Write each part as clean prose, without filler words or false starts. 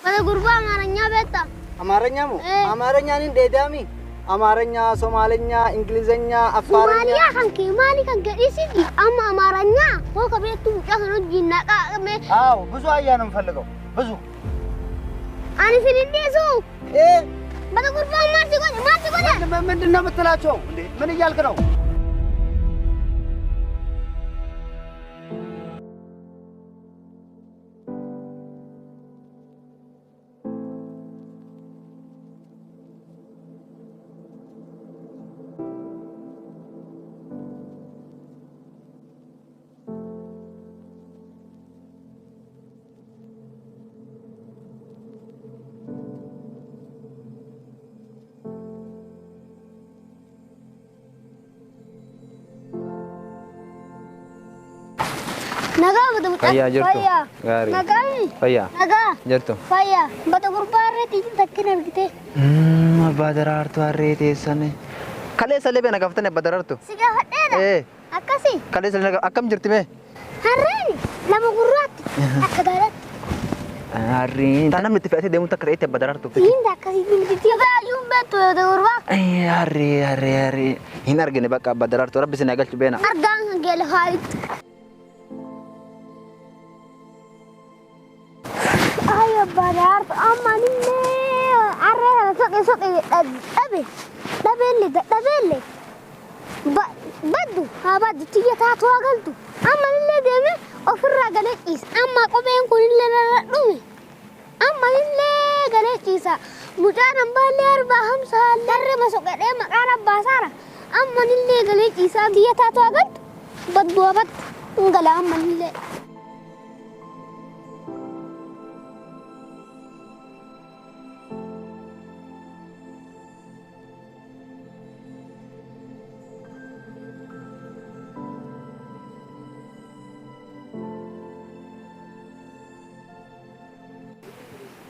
بده قربا أمارنيا بيتا أمارنيا مو أمارنيا نين ديدامي أمارنيا سوماليا إنجليزيا أفارنيا سوماليا كان مالي كان كريسيدي أما أمارنيا هو كبيتو جاهنو جينا كامي بزو أيانا مفلقو بزو أنا في الديسو إيه بده قربا ما تقول من دنا متلاچو من يالك نو نجا بده متأكد فيا جرتو غاري نجا فيا نجا جرتو فيا بده قربا رتي تكنا بكتة بدرارتو أريتي سنة كله سلبي أنا قفتني بدرارتو سيجا هذا إيه أكاسي كله سلبي أكم جرتي مه هرين لما قرات أكدارات أرين أنا متفقتي ديمو تكريت بدرارتو تين ده أكاسي تين تيجا يوم بتو ده قربا أري هنا أرجعني بقى بدرارتو ربي سنقال تبينا أرجعن قال هاي أيوة بدرت أما نيني أرى سوق أبي بدو ها بدو تيجي تاتو أقلتو أما نيني دمي أفر قلت إيس أما قبين كل اللي نرنومي أما نيني قلت إيسا مجانا بالي أربع خمسة درب سوق إيه مكان باسارة أما نيني قلت إيسا تيجي تاتو أقلت بدو أبد قال أما نيني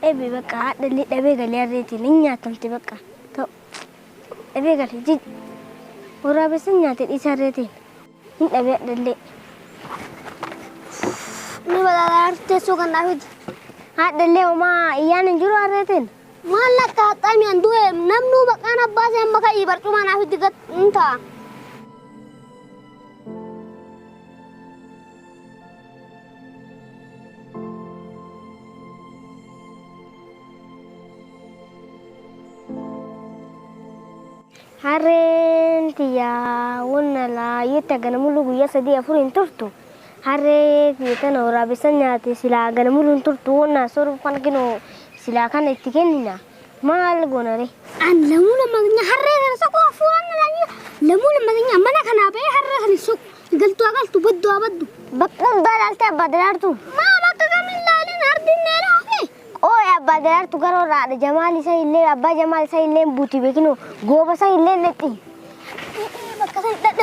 أبي بقى هذا اللي أبي قال يا ريتي لين تمتي بقى تو أبي قال جد ورا بس نياتي إيشارتين إن أبي هذا اللي نبغى تسوق النافذ هذا اللي وما إيان نجرو هذين ما لك تامي عندوه نمنو بقى أنا باز هم بقى يبرتو ما نافذ قط أنت Harreen tiyaa wonna laa yetta ganamulu guyyaa sadii afur hin turtu. Harree fiitan waraabessa nyaate silaa ganamulu hin turtu wonna soruuf kan kinu silaa kana itti kennina. Maal goonare? An lamuu lammaanya harree kana soqoo afuuraan laanya lamuu lammaanya mana kanaa ba'ee harree kana soqu galtu baddu. Bakka daalaaltee abbaa daraartu. Maa bakka kamiin laalin ardiin neera hafee? Oh ya abbaa daraartu garoo raadha jamaal isa illee abbaa jamaal isa illee buuti beekinu gooba isa illee netti.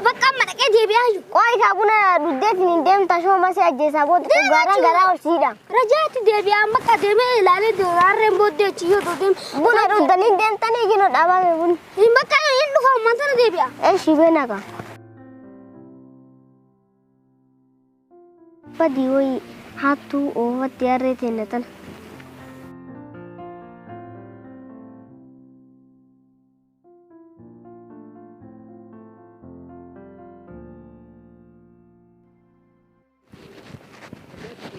Bakka amma dhaqee deebi'aa jiru. Qo'i saabuna duddeetiin hin deemta shooma si ajjeesaa booda gaaraan garaa ol siidha. Rajaatti deebi'aa bakka deemee ilaalee harreen booddee achi yoo deemu. Buna dhuddanii deemtanii gino dhaabame bun. Bakka hin dhufa uummatana deebi'a. Eeshi beenaqa. Badii wayii hattuu oofatti harree teennatan.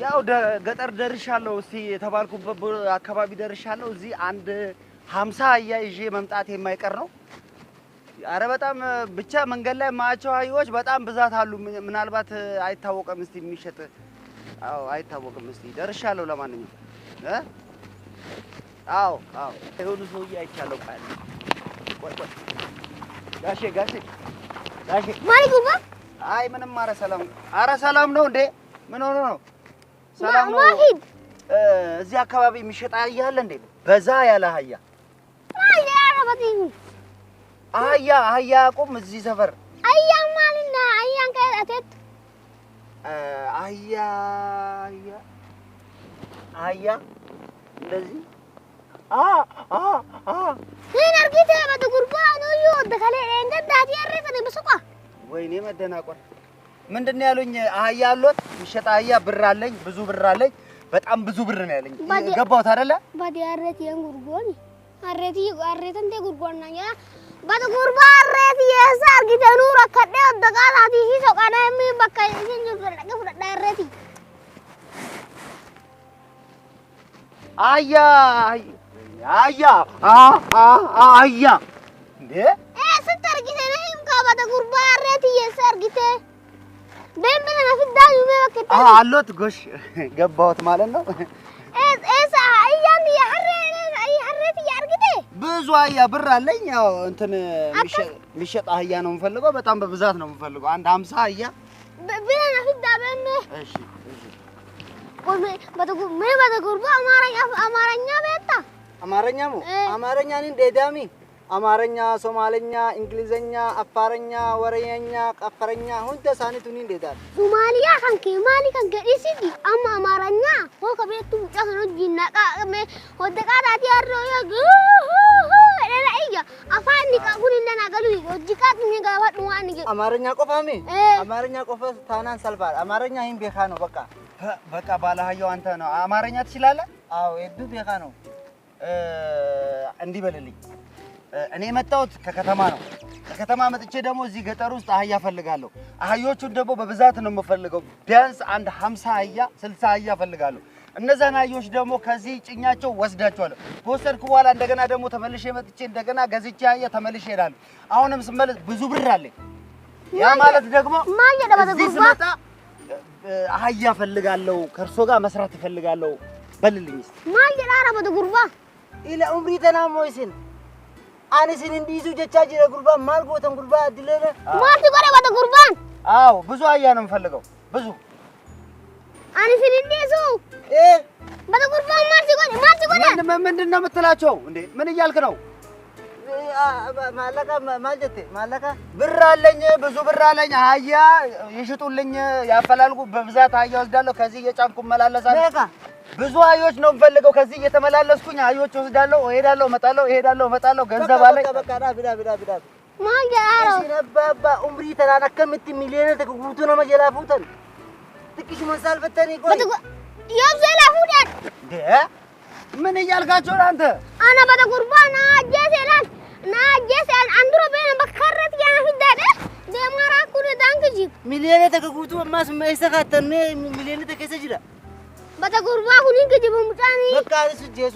ያው ገጠር ደርሻለሁ እስቲ የተባልኩበት አካባቢ ደርሻለሁ እዚህ አንድ 50 አህያ ይዤ መምጣት የማይቀር ነው አረ በጣም ብቻ መንገድ ላይ ማያቸው አህዮች በጣም ብዛት አሉ ምናልባት አይታወቅም እስቲ የሚሸጥ አዎ አይታወቅም እስቲ ደርሻለሁ ለማንኛውም አዎ ይሁን ሰውዬ አይቻለሁ ቃል ቆይ ጋሼ ማይጉባ አይ ምንም አረ ሰላም ነው እንዴ ምን ሆኖ ነው ሰላም ነው ማሂድ እዚህ አካባቢ የሚሸጥ አህያ አለ እንዴ በዛ ያለ አህያ አህያ ቆም እዚህ ሰፈር አህያ ማልና አህያን ከአተት አህያ እንደዚህ ምን አርጊተ በተጉርባኑ ይወደከለ እንደዳት ያረፈነ በሱቋ ወይኔ መደናቆር ምንድነው ያሉኝ አህያ አሎት የሚሸጥ አህያ ብር አለኝ ብዙ ብር አለኝ በጣም ብዙ ብር ነው ያለኝ ገባሁት አይደለ ባዲ አሬት የንጉርጎኒ አሬት እንደ ጉርጎና ያ ባዲ ጉርባ አሬት የሳር ጊተኑ ረከደ ወደቃላቲ ሂሶ ቀናሚ በቃ ይኝ ፍረቀ ፍረዳ አሬት አያ እንዴ ስትርጊተ ነህም ካባደ ጉርባ አሬት የሳር ጊተ ደምበና ነፍዳዩ መከታ አሎት ጎሽ ገባሁት ማለት ነው እሳ አያን ያሬት ያርግቴ ብዙ አህያ ብር አለኝ ያው እንትን ሚሸጥ አህያ ነው የምፈልገው በጣም በብዛት ነው የምፈልገው አንድ 50 አህያ ብለና ፍዳበነ እሺ ቆይ በተጉርባ አማርኛ ቤታ አማርኛሙ አማርኛን እንደዳሚ አማርኛ ሶማለኛ እንግሊዘኛ አፋረኛ ወረየኛ ቀፈረኛ ሁንተ ሳኒቱኒ እንደዳል ሶማሊያ ካንከ ማሊ ካንከ ዲሲዲ አማ አማርኛ ሆከ ቤቱ ጫሰኖ ጂናቃ ወደቃዳቲ ያሮ ያጉ ለላይያ አፋኒ ቃጉን እንደናገሉ ወጅቃት ንጋባ ዱዋን አማርኛ ቆፋሚ አማርኛ ቆፈ ታናን ሰልፋል አማርኛ ይን ቤካ ነው በቃ ባለሃያው አንተ ነው አማርኛ ትችላለህ አዎ እዱ ቤካ ነው እንዲህ በልልኝ እኔ መጣሁት ከከተማ ነው ከከተማ መጥቼ ደግሞ እዚህ ገጠር ውስጥ አህያ ፈልጋለሁ አህዮቹን ደግሞ በብዛት ነው የምፈልገው ቢያንስ አንድ 50 አህያ 60 አህያ ፈልጋለሁ እነዛን አህዮች ደግሞ ከዚህ ጭኛቸው ወስዳቸዋለሁ ከወሰድኩ በኋላ እንደገና ደግሞ ተመልሼ መጥቼ እንደገና ገዝቼ አህያ ተመልሼ እሄዳለሁ አሁንም ስመለስ ብዙ ብር አለኝ ያ ማለት ደግሞ እዚህ ስመጣ አህያ ፈልጋለሁ ከርሶ ጋር መስራት ፈልጋለሁ በልልኝ ማየዳራ በተጉርባ ኢላ ኡምሪ ተናሞይስን አንስን እንዲይዙ ጀቻ ጅረ ጉርባ ማልጎተን ጉርባ አድለለ ማርቲ ቆረ በተጉርባን አዎ ብዙ አህያ ነው የምፈልገው ብዙ አንስን እንዲይዙ በተጉርባን ማርቲ ቆረ ምንድነው የምትላቸው እንዴ ምን እያልክ ነው ማለካ ማልጀቴ ማለካ ብር አለኝ ብዙ ብር አለኝ አህያ ይሽጡልኝ ያፈላልጉ በብዛት አህያ ወስዳለሁ ከዚህ እየጫንኩ መላለሳለሁ ብዙ አህዮች ነው የምፈልገው ከዚህ እየተመላለስኩኝ አህዮች ወስዳለሁ እሄዳለሁ እመጣለሁ ገንዘብ አለኝ በቃ ቢዳ ማንጃሮ ሲነባባ ኡምሪ ተናነከምት ሚሊዮን ተኩቱ ነው መጀላፉተን ትክሽ መንሳል ፈተኒ ቆይ የዘላፉዳን እንዴ ምን እያልካቸው ነው አንተ አና በተጉርባና አጀሰላል ናጀሰል አንድሮ በነ በከረት ያህዳደ ደማራ ኩደ ዳንግጂ ሚሊዮን ተኩቱ ማስ ማይሰካተነ ሚሊዮን ተከሰጅዳ በተጉርባ ሁኒ ግጂ በሙጫኒ በቃ ስጀሱ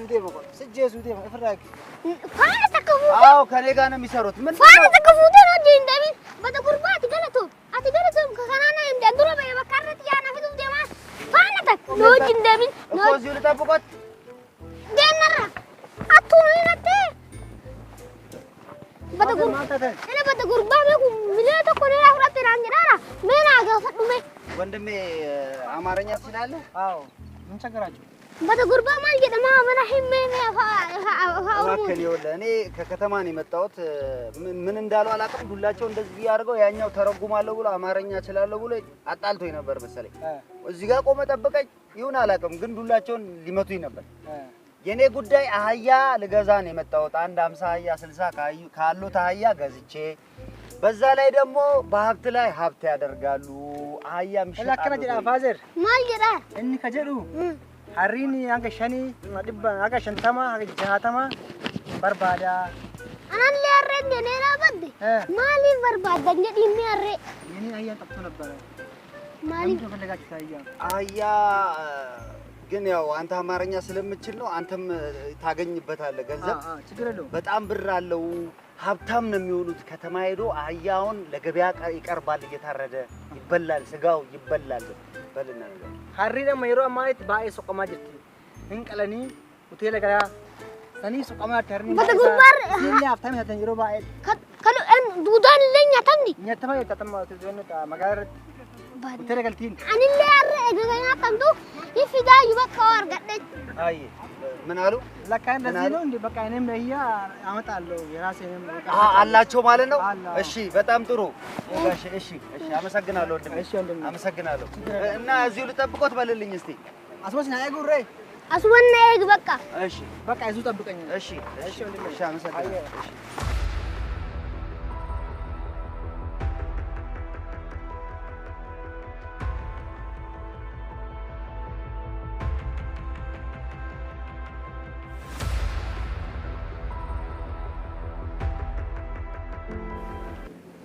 ደሞ ፍራክ ፋና ተከፉ አዎ ከኔ ጋር ነው የሚሰሩት ምን ፋና ተከፉ ነው እንጂ እንደሚ በተጉርባ አትገለቶ ከካናና እንደ አንድሮ በነ በከረት ያናፍዱ ደማ ፋና ተክ ነው እንጂ እንደሚ ነው እዚሁ ልጠብቆት ደነራ አቱኑ ይነተ በተጉርባ ነው ሚሊዮን ተኮነ ያፍራት ራንጀራ ምን አጋፈዱሜ ወንድሜ አማርኛ ትችላለህ አዎ ምን ቸገራችሁ በተጉርባ ማን ገደማ ምን ሐመ እባክህ እኔ ከከተማ ነው የመጣሁት ምን እንዳለው አላውቅም ዱላቸው እንደዚህ ያርገው ያኛው ተረጉማለሁ ብሎ አማርኛ እችላለሁ ብሎ አጣልቶኝ ነበር መሰለኝ እዚህ ጋር ቆመ ጠብቀኝ ይሁን አላውቅም ግን ዱላቸውን ሊመቱኝ ነበር የኔ ጉዳይ አህያ ልገዛ ነው የመጣሁት አንድ 50 አህያ 60 ካሉት አህያ ገዝቼ በዛ ላይ ደግሞ በሀብት ላይ ሀብት ያደርጋሉ አህያ ምሽት ለከነ ጅራ ፋዘር ማልጀራ እኒ ከጀዱ ሐሪኒ አንገ ሸኒ ማድባ አጋ ሸንተማ አጋ ጃተማ በርባዳ አናን ለያረን ደኔራ በድ ማሊ በርባዳ እንግዲህ የሚያረ የኔ አህያ ጠፍቶ ነበር ማሊ ተፈለጋችሁ አህያ ግን ያው አንተ አማርኛ ስለምትችል ነው አንተም ታገኝበታለህ ገንዘብ ችግር የለውም በጣም ብር አለው ሀብታም ነው የሚሆኑት ከተማ ሄዶ አህያውን ለገበያ ይቀርባል እየታረደ ይበላል ስጋው ይበላል በልና ነገር ሐሪ ደግሞ ይሮ ማይት ባይ ሱቀማ ጅርቲ እንቀለኒ ሆቴል ገራ ሰኒ ሱቀማ ተርኒ በተጉርባር ሲኒ ሀብታም ያተን ይሮ ባይ ከሉ en dudan lenya tamni nyatama yatama tuzonta magarat ሆቴል ገልቲን አንለ ያረ እገኛ ታንዱ ይፍዳ ይበቃ ወርገደ አይ ምን አሉ ለካ እንደዚህ ነው እንዴ በቃ እኔም ለያ አመጣለሁ የራሴንም አላቸው ማለት ነው እሺ በጣም ጥሩ እሺ አመሰግናለሁ ወንድሜ እሺ ወንድሜ አመሰግናለሁ እና እዚሁ ልጠብቆት በልልኝ እስቲ አስወስና አይጉሬ አስወና ይግ በቃ እሺ በቃ እዚሁ ጠብቀኝ እሺ ወንድሜ እሺ አመሰግናለሁ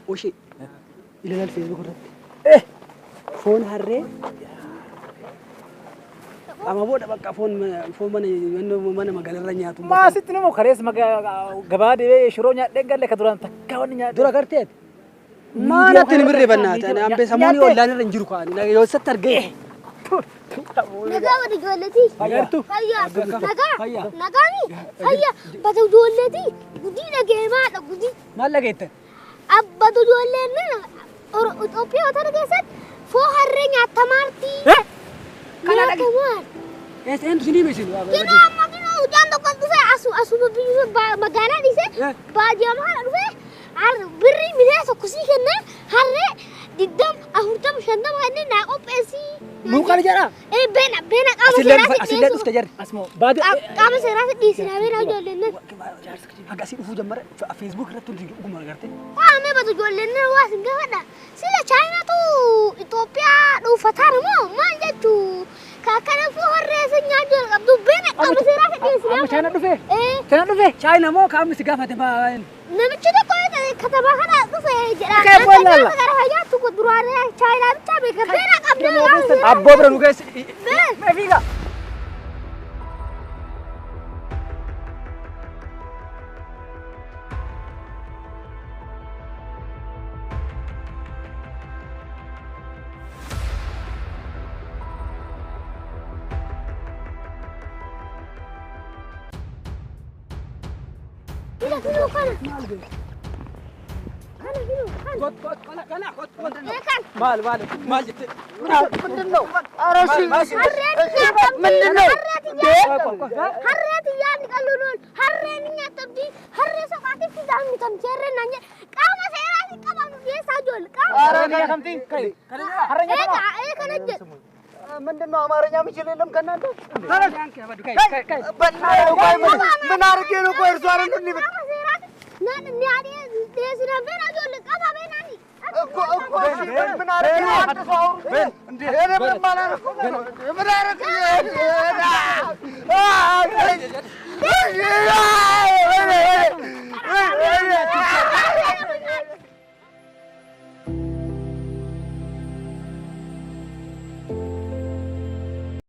وشي إلى الفيسبوك إيه فون هرّي أما بود بقى فون من مقال الرنيات ما ستنا مو خريس ما قبادي شروع قال لك دوران تكاون دورا كرتيت ما نتني مرة بنات أنا أم بسموني ولا أنا رنجرك أنا يوسف ترجع نجا ودي جولتي أجرتو هيا نجا نجاني هيا بدو جولتي بدي نجيما بدي ما لقيت بدو جولنا أوروبيا وترى جسد فوق الرنيا تمارتي كنا كمان إيش أنت سني بيسين كنا ما كنا وجان دكان تسا أسو ببيجو مجانا ديسه باجي ما هنروح عار بري ميلاد كوسي كنا هره ديدم أهورتم شندم هني ناقو بسي مو قال جرا إيه بينا كام أسيلك استجر اسمه بعد كام سيرات ديسنا بينا جولنا حق أسيل أفوج مرة فيسبوك رتون تيجي أقوم أرجعتي كام بدو جولنا واسن كهذا سيلا تشاينا تو إثيوبيا تو فتار ما جتو كأكنا فوق الرئيس نياجول قبضو بينا كام سيرات ديسنا China tu fe? إيه China tu fe? China mo kami sigaf hati ma. نمشي ده كتبه كذا تسوي جرا كيف ولا لا؟ أنا هيا تقول درواري شايلا بتشابه كبيرة قبل Abbo beranu guys. Ma figa. كده كده Mal jette. ምንድነው? ኧረ እሺ ምንድነው? harreeti yaadni qalluun harreen nyaattabdi harree soqaatiif fiizaan mitamcheerree naan jedhe qaama seeraati qabamu dhiyeessaa ijoollee kana jedhe ምንድነው? አማርኛ የሚችል የለም ከእናንተ? ምን አድርጌ ነው? ቆይ እርሷ አይደል እንዴ? qaama seeraati naan nyaadhi dhiyeessinaan beena ijoollee qabamee naani እኮ እሺ ምን አድርጌ ነው? አጥፋ አውሩ እንዴ? እኔ ምንም አላደረኩም። ምን አደረግኩኝ?